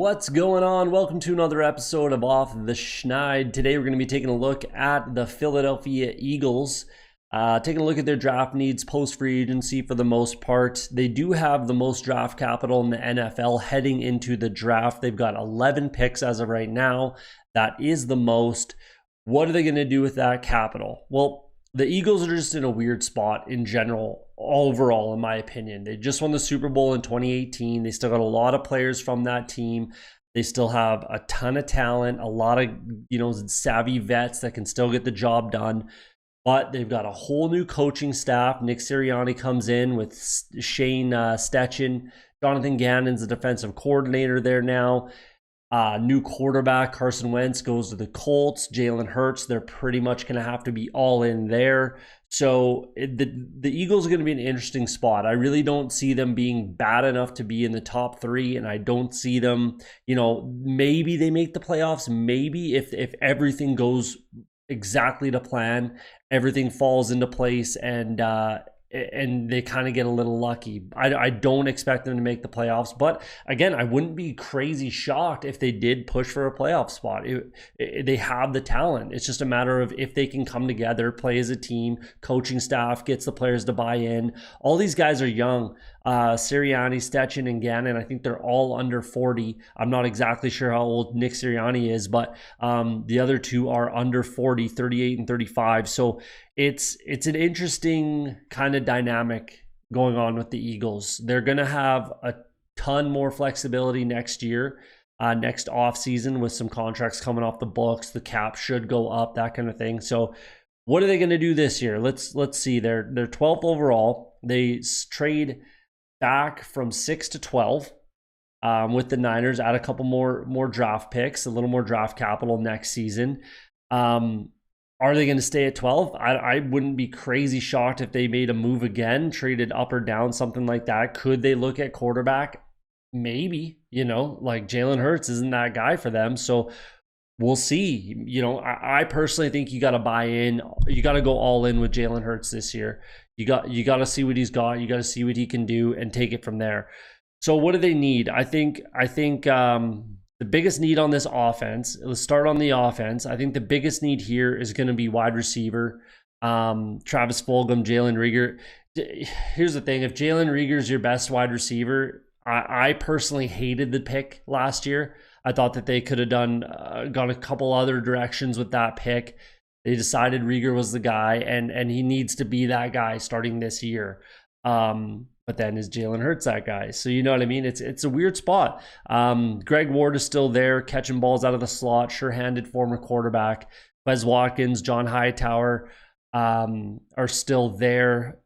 What's going on? Welcome to another episode of Off the Schneid. Today we're going to be taking a look at the Philadelphia Eagles, taking a look at their draft needs post-free agency for the most part. They do have the most draft capital in the NFL heading into the draft. They've got 11 picks as of right now. That is the most. What are they going to do with that capital? Well, the Eagles are just in a weird spot in general, overall, in my opinion. They just won the Super Bowl in 2018. They still got a lot of players from that team. They still have a ton of talent, a lot of, savvy vets that can still get the job done. But they've got a whole new coaching staff. Nick Sirianni comes in with Shane Steichen. Jonathan Gannon's the defensive coordinator there now. New quarterback, Carson Wentz, goes to the Colts. Jalen Hurts, they're pretty much going to have to be all in there. So the Eagles are going to be an interesting spot. I really don't see them being bad enough to be in the top three, and I don't see them, maybe they make the playoffs. Maybe if everything goes exactly to plan, everything falls into place, and they kind of get a little lucky. I don't expect them to make the playoffs, but again, I wouldn't be crazy shocked if they did push for a playoff spot. They have the talent. It's just a matter of if they can come together, play as a team, coaching staff gets the players to buy in. All these guys are young. Sirianni, Steichen, and Gannon, I think they're all under 40. I'm not exactly sure how old Nick Sirianni is, but the other two are under 40, 38 and 35. So it's an interesting kind of dynamic going on with the Eagles. They're going to have a ton more flexibility next year, next offseason, with some contracts coming off the books. The cap should go up, that kind of thing. So what are they going to do this year? Let's see. They're 12th overall. They trade back from 6 to 12 with the Niners, add a couple more draft picks, a little more draft capital next season. Are they going to stay at 12? I wouldn't be crazy shocked if they made a move again, traded up or down, something like that. Could they look at quarterback? Maybe, like Jalen Hurts isn't that guy for them. So we'll see. I personally think you got to buy in. You got to go all in with Jalen Hurts this year. You got to see what he's got. You got to see what he can do and take it from there. So what do they need? I think the biggest need on this offense, let's start on the offense. I think the biggest need here is going to be wide receiver. Travis Fulgham, Jalen Reagor. Here's the thing. If Jalen Reagor is your best wide receiver, I personally hated the pick last year. I thought that they could have gone a couple other directions with that pick. They decided Reagor was the guy, and he needs to be that guy starting this year. But then is Jalen Hurts that guy? So you know what I mean? It's a weird spot. Greg Ward is still there, catching balls out of the slot, sure-handed former quarterback. Wes Watkins, John Hightower are still there.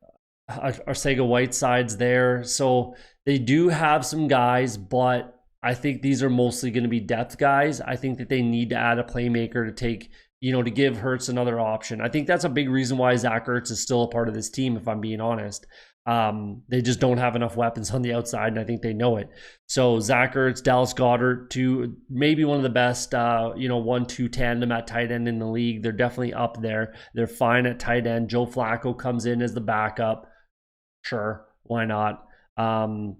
Arcega-Whiteside's there. So they do have some guys, but I think these are mostly going to be depth guys. I think that they need to add a playmaker to take, to give Hurts another option. I think that's a big reason why Zach Ertz is still a part of this team, if I'm being honest. They just don't have enough weapons on the outside, and I think they know it. So Zach Ertz, Dallas Goedert, maybe one of the best, 1-2 tandem at tight end in the league. They're definitely up there. They're fine at tight end. Joe Flacco comes in as the backup. Sure, why not?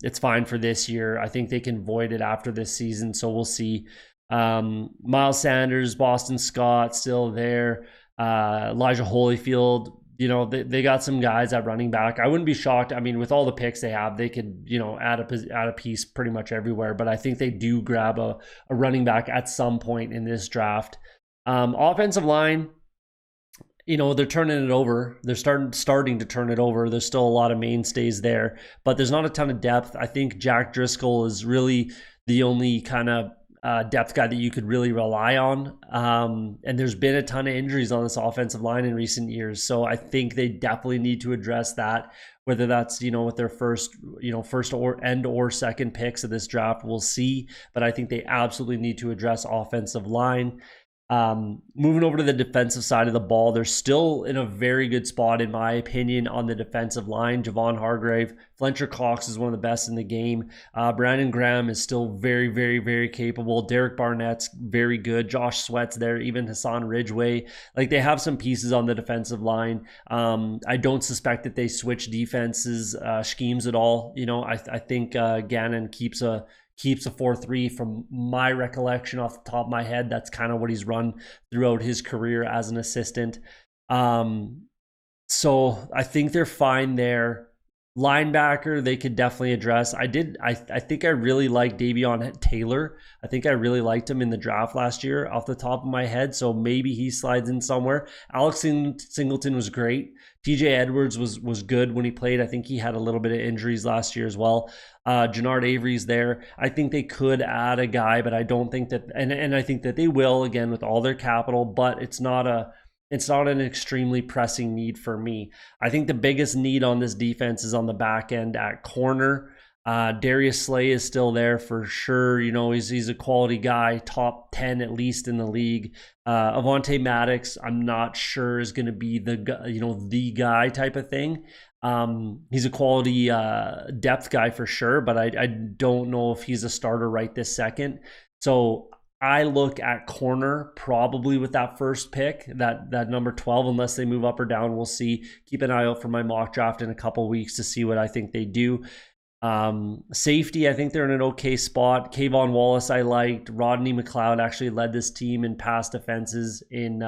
It's fine for this year. I think they can void it after this season, so we'll see. Miles Sanders, Boston Scott still there. Elijah Holyfield. They got some guys at running back. I wouldn't be shocked. I mean, with all the picks they have, they could, add a piece pretty much everywhere. But I think they do grab a running back at some point in this draft. Offensive line, they're turning it over. They're starting to turn it over. There's still a lot of mainstays there, but there's not a ton of depth. I think Jack Driscoll is really the only kind of depth guy that you could really rely on. And there's been a ton of injuries on this offensive line in recent years. So I think they definitely need to address that, whether that's, with their first or second picks of this draft, we'll see. But I think they absolutely need to address offensive line. Moving over to the defensive side of the ball, they're still in a very good spot, in my opinion, on the defensive line. Javon Hargrave, Fletcher Cox is one of the best in the game. Brandon Graham is still very, very, very capable. Derek Barnett's very good. Josh Sweat's there, even Hassan Ridgeway. Like, they have some pieces on the defensive line. I don't suspect that they switch defenses, schemes at all. I think Gannon keeps a keeps a 4-3 from my recollection off the top of my head. That's kind of what he's run throughout his career as an assistant. So I think they're fine there. Linebacker, they could definitely address. I think I really liked Davion Taylor. I think I really liked him in the draft last year off the top of my head. So maybe he slides in somewhere. Alex Singleton was great. TJ Edwards was good when he played. I think he had a little bit of injuries last year as well. Jannard Avery's there. I think they could add a guy, but I don't think that, and I think that they will, again, with all their capital, but it's not an extremely pressing need for me. I think the biggest need on this defense is on the back end at corner. Darius Slay is still there for sure. You know, he's a quality guy, top 10 at least in the league. Avonte Maddox, I'm not sure is going to be the guy type of thing. He's a quality depth guy for sure, but I don't know if he's a starter right this second. So I look at corner probably with that first pick, that number 12, unless they move up or down. We'll see. Keep an eye out for my mock draft in a couple weeks to see what I think they do. Safety, I think they're in an okay spot. Kayvon Wallace I liked. Rodney McLeod actually led this team in pass defenses in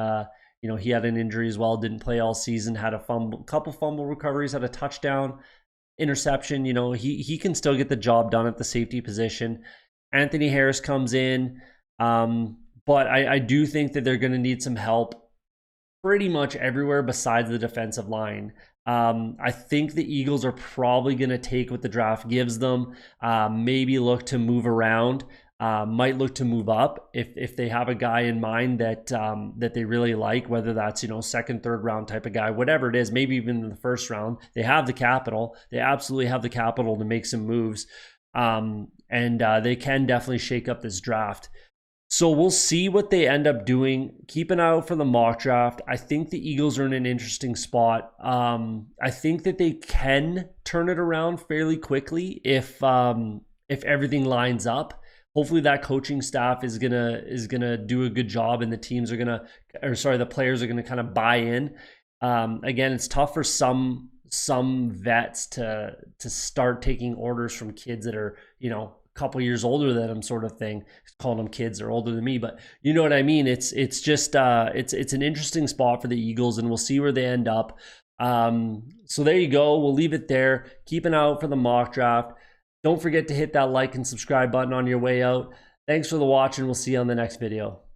he had an injury as well, didn't play all season, had a couple fumble recoveries, had a touchdown, interception. You know, he can still get the job done at the safety position. Anthony Harris comes in. But I do think that they're going to need some help pretty much everywhere besides the defensive line. I think the Eagles are probably going to take what the draft gives them, maybe look to move around, might look to move up if they have a guy in mind that they really like, whether that's, second, third round type of guy, whatever it is, maybe even in the first round. They have the capital. They absolutely have the capital to make some moves. And they can definitely shake up this draft. So we'll see what they end up doing. Keep an eye out for the mock draft. I think the Eagles are in an interesting spot. I think that they can turn it around fairly quickly if everything lines up. Hopefully that coaching staff is gonna do a good job, and the the players are gonna kind of buy in. Again, it's tough for some vets to start taking orders from kids that are couple years older than them, sort of thing. Calling them kids, they're older than me, but you know what I mean. It's just it's an interesting spot for the Eagles, and we'll see where they end up. So there you go. We'll leave it there. Keep an eye out for the mock draft. Don't forget to hit that like and subscribe button on your way out. Thanks for the watch, and we'll see you on the next video.